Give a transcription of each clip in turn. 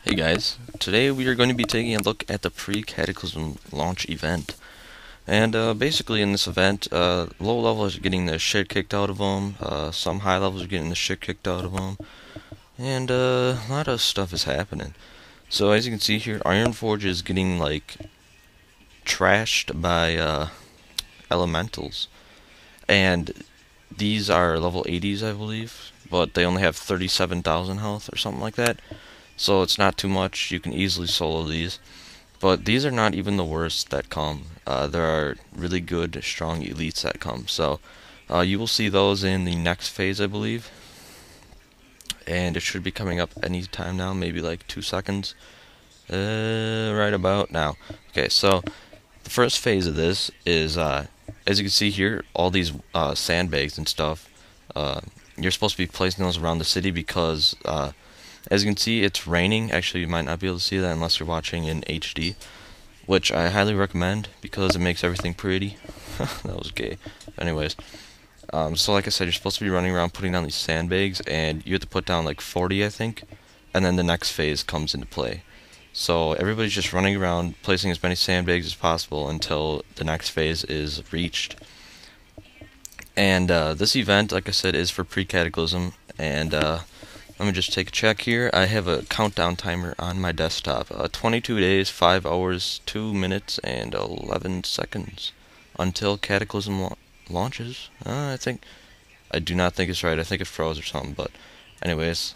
Hey guys, today we are going to be taking a look at the pre-Cataclysm launch event. And basically in this event, low levels are getting the shit kicked out of them, some high levels are getting the shit kicked out of them, and a lot of stuff is happening. So as you can see here, Ironforge is getting like trashed by elementals. And these are level 80s I believe, but they only have 37,000 health or something like that. So it's not too much, you can easily solo these. But these are not even the worst that come. There are really good, strong elites that come. So you will see those in the next phase, I believe. And it should be coming up any time now, maybe like 2 seconds. Right about now. Okay, so the first phase of this is, as you can see here, all these sandbags and stuff. You're supposed to be placing those around the city because as you can see, it's raining. Actually, you might not be able to see that unless you're watching in HD, which I highly recommend because it makes everything pretty. That was gay. Anyways, so like I said, you're supposed to be running around putting down these sandbags, and you have to put down like 40, I think, and then the next phase comes into play. So everybody's just running around placing as many sandbags as possible until the next phase is reached. And this event, like I said, is for pre-Cataclysm, and let me just take a check here. I have a countdown timer on my desktop. 22 days, 5 hours, 2 minutes, and 11 seconds until Cataclysm launches. I do not think it's right. I think it froze or something. But anyways,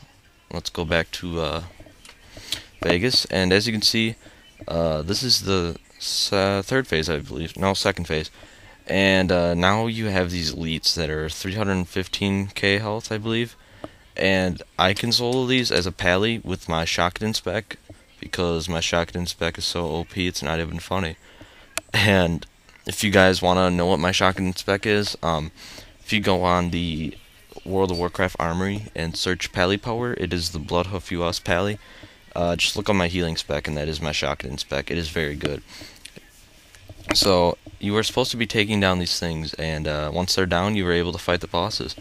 let's go back to Vegas. And as you can see, this is the third phase, I believe. No, second phase. And now you have these elites that are 315k health, I believe. And I can solo these as a pally with my shotgun spec because my shotgun spec is so OP it's not even funny. And if you guys want to know what my shotgun spec is, if you go on the World of Warcraft Armory and search pally power, it is the Bloodhoof US pally. Just look on my healing spec and that is my shotgun spec. It is very good. So you are supposed to be taking down these things, and once they're down you are able to fight the bosses.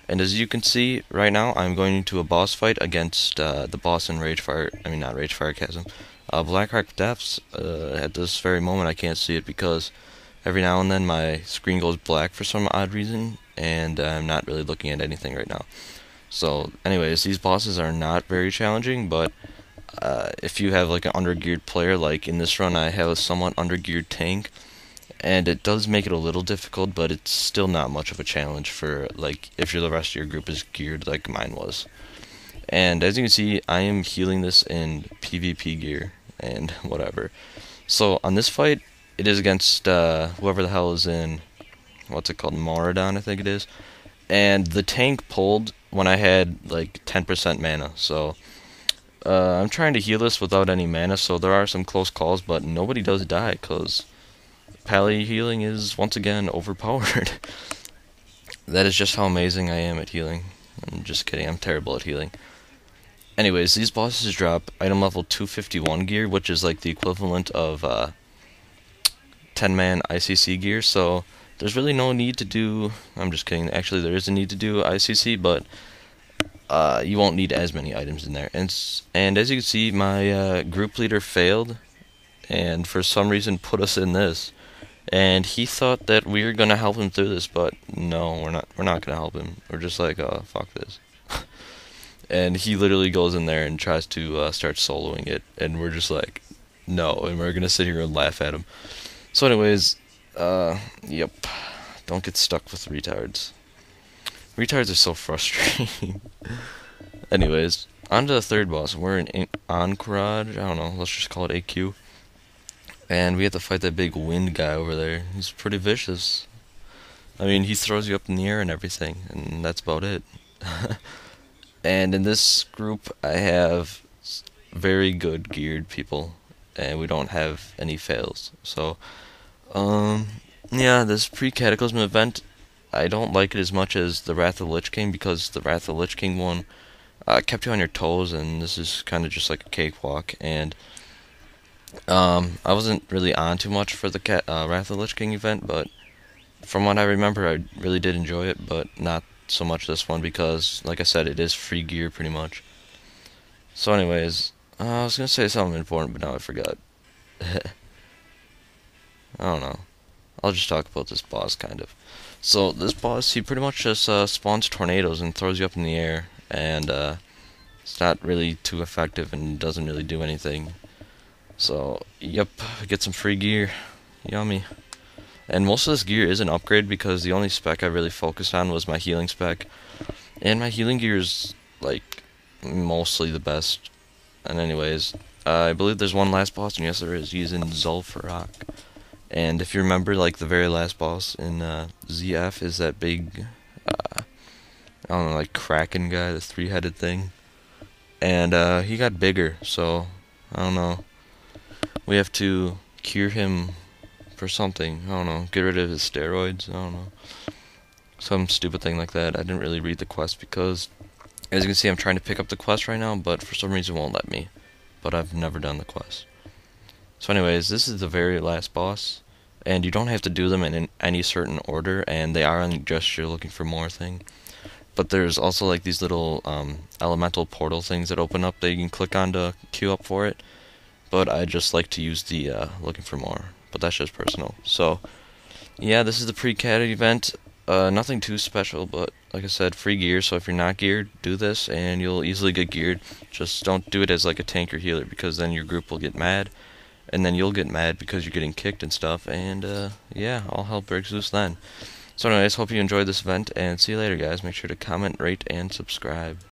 And as you can see right now, I'm going into a boss fight against the boss in not Ragefire Chasm, Blackheart Depths. At this very moment I can't see it because every now and then my screen goes black for some odd reason, and I'm not really looking at anything right now. So anyways, these bosses are not very challenging, but if you have like an undergeared player, like in this run I have a somewhat undergeared tank, and it does make it a little difficult, but it's still not much of a challenge for like if the rest of your group is geared like mine was. And as you can see, I am healing this in PvP gear and whatever. So on this fight, it is against whoever the hell is in, what's it called, Moradon I think it is. And the tank pulled when I had like 10% mana, so I'm trying to heal this without any mana, so there are some close calls, but nobody does die because pally healing is once again overpowered. That is just how amazing I am at healing. I'm just kidding, I'm terrible at healing. Anyways, these bosses drop item level 251 gear, which is like the equivalent of 10-man ICC gear, so there's really no need to do... I'm just kidding, actually there is a need to do ICC, but you won't need as many items in there. And as you can see, my group leader failed, and for some reason put us in this. And he thought that we were gonna help him through this, but no, we're not. We're not gonna help him. We're just like, oh, fuck this. And he literally goes in there and tries to start soloing it, and we're just like, no, and we're gonna sit here and laugh at him. So, anyways, yep, don't get stuck with retards. Retards are so frustrating. Anyways, on to the third boss. We're in Anchorage. I don't know. Let's just call it AQ. And we have to fight that big wind guy over there. He's pretty vicious. I mean, he throws you up in the air and everything, and that's about it. And in this group, I have very good geared people, and we don't have any fails. So, yeah, this pre-Cataclysm event, I don't like it as much as the Wrath of the Lich King, because the Wrath of the Lich King one kept you on your toes, and this is kind of just like a cakewalk, and I wasn't really on too much for the Wrath of the Lich King event, but from what I remember, I really did enjoy it, but not so much this one because, like I said, it is free gear pretty much. So anyways, I was gonna say something important, but now I forgot. I don't know. I'll just talk about this boss, kind of. So, this boss, he pretty much just spawns tornadoes and throws you up in the air, and it's not really too effective and doesn't really do anything. So, yep, get some free gear. Yummy. And most of this gear is an upgrade because the only spec I really focused on was my healing spec. And my healing gear is, like, mostly the best. And anyways, I believe there's one last boss, and yes there is. He's in Zul'Farrak. And if you remember, like, the very last boss in ZF is that big, I don't know, like, Kraken guy, the three-headed thing. And he got bigger, so, I don't know. We have to cure him for something. I don't know, get rid of his steroids, I don't know. Some stupid thing like that. I didn't really read the quest because, as you can see, I'm trying to pick up the quest right now, but for some reason it won't let me. But I've never done the quest. So anyways, this is the very last boss, and you don't have to do them in any certain order, and they are on just you're looking for more thing. But there's also like these little elemental portal things that open up that you can click on to queue up for it. But I just like to use the looking for more, but that's just personal. So yeah, this is the pre-cata event. Nothing too special, but like I said, free gear, so if you're not geared, do this, and you'll easily get geared. Just don't do it as like a tank or healer, because then your group will get mad, and then you'll get mad because you're getting kicked and stuff, and yeah, all hell breaks loose then. So anyways, hope you enjoyed this event, and see you later guys. Make sure to comment, rate, and subscribe.